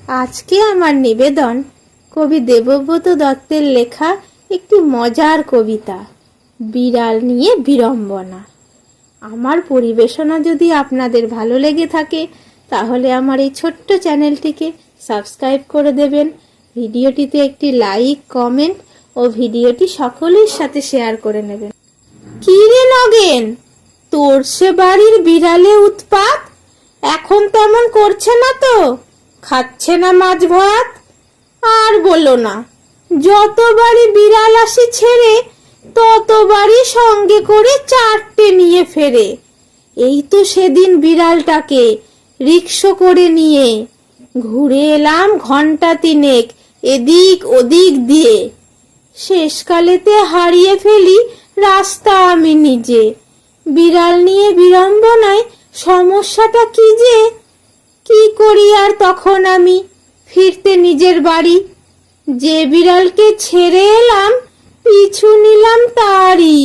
আজকে আমার নিবেদন কবি দেবব্রত দত্তের লেখা একটি মজার কবিতা, বিড়াল নিয়ে বিড়ম্বনা। আমার পরিবেশনা যদি আপনাদের ভালো লেগে থাকে তাহলে আমার এই ছোট্ট চ্যানেলটিকে সাবস্ক্রাইব করে দেবেন, ভিডিওটিতে একটি লাইক, কমেন্ট ও ভিডিওটি সকলের সাথে শেয়ার করে নেবেন। কি রে নগেন, তোর সে বাড়ির বিড়ালে উৎপাত? এখন তেমন করছে না তো? খাচ্ছে না মাছ ভাত? আর বলো না, যতবারই বিড়াল আসি ছেড়ে ততবারই সঙ্গে করে 4টে নিয়ে ফেরে। এই তো সেদিন বিড়ালটাকে রিকশো করে নিয়ে ঘুরে এলাম ঘন্টা 3 এদিক ওদিক দিয়ে। শেষকালেতে হারিয়ে ফেলি রাস্তা আমি নিজে। বিড়াল নিয়ে বিড়ম্বনায় সমস্যাটা কি যে, কি করি আর তখন আমি ফিরতে নিজের বাড়ি? যে বিড়ালকে ছেড়ে এলাম পিছু নিলাম তারই।